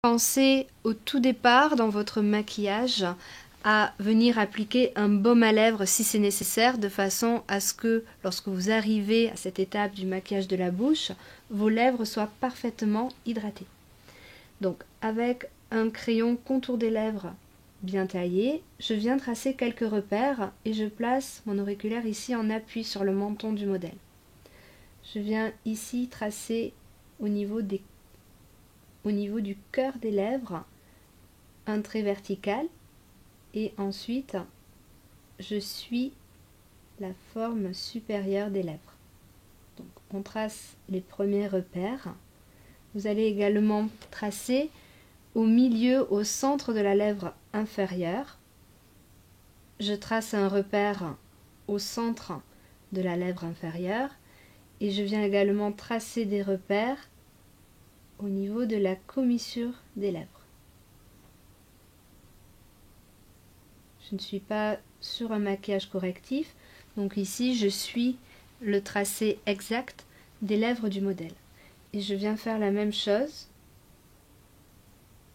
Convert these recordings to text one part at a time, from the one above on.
Pensez au tout départ dans votre maquillage à venir appliquer un baume à lèvres si c'est nécessaire, de façon à ce que lorsque vous arrivez à cette étape du maquillage de la bouche, vos lèvres soient parfaitement hydratées. Donc avec un crayon contour des lèvres bien taillé, je viens tracer quelques repères et je place mon auriculaire ici en appui sur le menton du modèle. Je viens ici tracer au niveau du cœur des lèvres un trait vertical et ensuite je suis la forme supérieure des lèvres. Donc on trace les premiers repères. Vous allez également tracer au milieu, au centre de la lèvre inférieure. Je trace un repère au centre de la lèvre inférieure et je viens également tracer des repères au niveau de la commissure des lèvres. Je ne suis pas sur un maquillage correctif, donc ici je suis le tracé exact des lèvres du modèle. Et je viens faire la même chose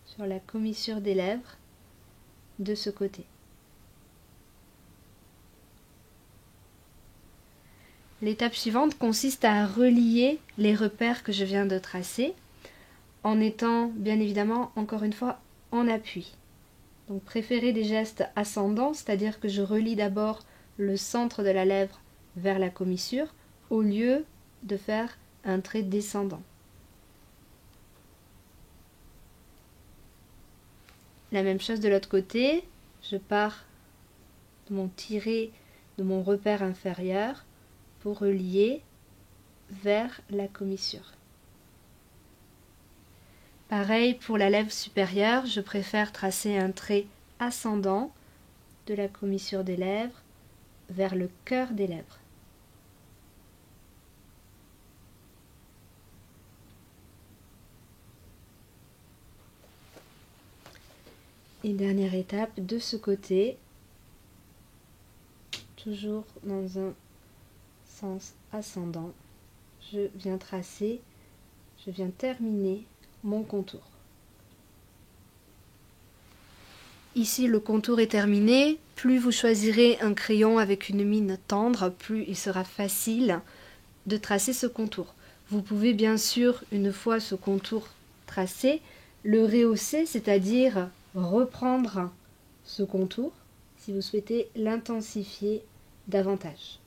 sur la commissure des lèvres de ce côté. L'étape suivante consiste à relier les repères que je viens de tracer en étant bien évidemment encore une fois en appui. Donc préférez des gestes ascendants, c'est-à-dire que je relie d'abord le centre de la lèvre vers la commissure au lieu de faire un trait descendant. La même chose de l'autre côté, je pars de mon tiré de mon repère inférieur pour relier vers la commissure. Pareil pour la lèvre supérieure, je préfère tracer un trait ascendant de la commissure des lèvres vers le cœur des lèvres. Et dernière étape de ce côté, toujours dans un sens ascendant, je viens terminer mon contour. Ici, le contour est terminé. Plus vous choisirez un crayon avec une mine tendre, plus il sera facile de tracer ce contour. Vous pouvez bien sûr, une fois ce contour tracé, le rehausser, c'est-à-dire reprendre ce contour si vous souhaitez l'intensifier davantage.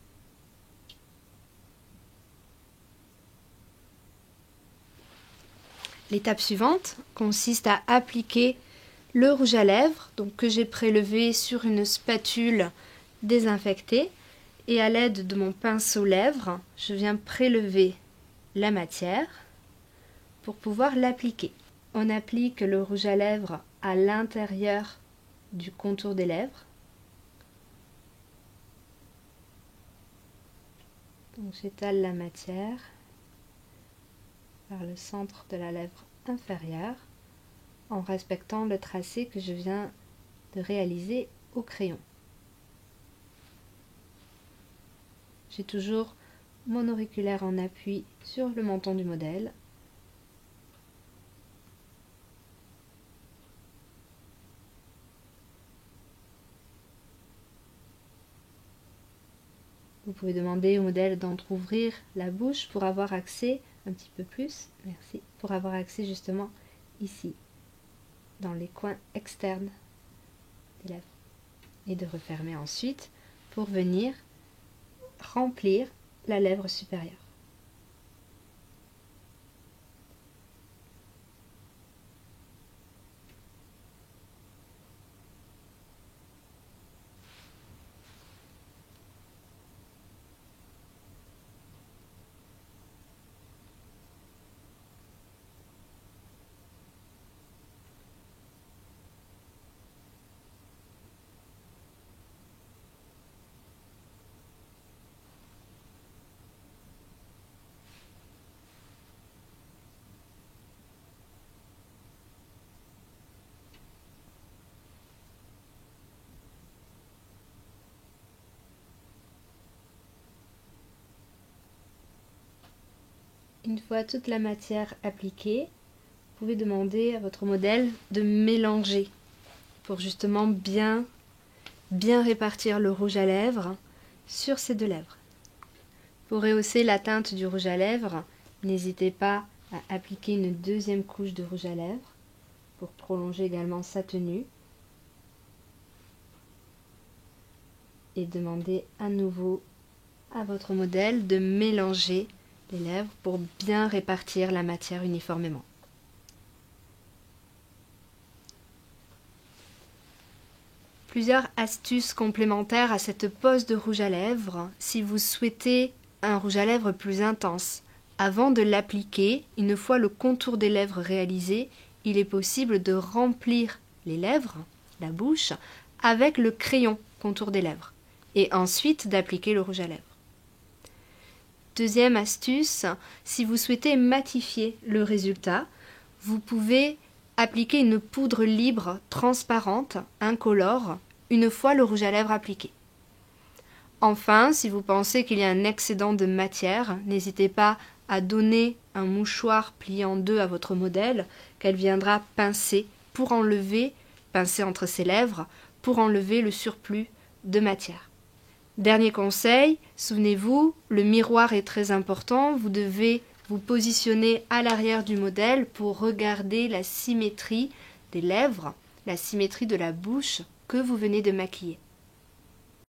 L'étape suivante consiste à appliquer le rouge à lèvres que j'ai prélevé sur une spatule désinfectée et à l'aide de mon pinceau lèvres, je viens prélever la matière pour pouvoir l'appliquer. On applique le rouge à lèvres à l'intérieur du contour des lèvres. Donc j'étale la matière vers le centre de la lèvre inférieure en respectant le tracé que je viens de réaliser au crayon. J'ai toujours mon auriculaire en appui sur le menton du modèle. Vous pouvez demander au modèle d'entrouvrir la bouche pour avoir accès un petit peu plus, merci, pour avoir accès justement ici, dans les coins externes des lèvres. Et de refermer ensuite pour venir remplir la lèvre supérieure. Une fois toute la matière appliquée, pouvez demander à votre modèle de mélanger pour justement bien répartir le rouge à lèvres sur ces deux lèvres. Pour rehausser la teinte du rouge à lèvres, n'hésitez pas à appliquer une deuxième couche de rouge à lèvres pour prolonger également sa tenue. Et demandez à nouveau à votre modèle de mélanger les lèvres pour bien répartir la matière uniformément. Plusieurs astuces complémentaires à cette pose de rouge à lèvres si vous souhaitez un rouge à lèvres plus intense. Avant de l'appliquer, une fois le contour des lèvres réalisé, il est possible de remplir les lèvres, la bouche, avec le crayon contour des lèvres et ensuite d'appliquer le rouge à lèvres. Deuxième astuce, si vous souhaitez matifier le résultat, vous pouvez appliquer une poudre libre transparente, incolore, une fois le rouge à lèvres appliqué. Enfin, si vous pensez qu'il y a un excédent de matière, n'hésitez pas à donner un mouchoir plié en deux à votre modèle qu'elle viendra pincer pour enlever, pincer entre ses lèvres, pour enlever le surplus de matière. Dernier conseil, souvenez-vous, le miroir est très important, vous devez vous positionner à l'arrière du modèle pour regarder la symétrie des lèvres, la symétrie de la bouche que vous venez de maquiller.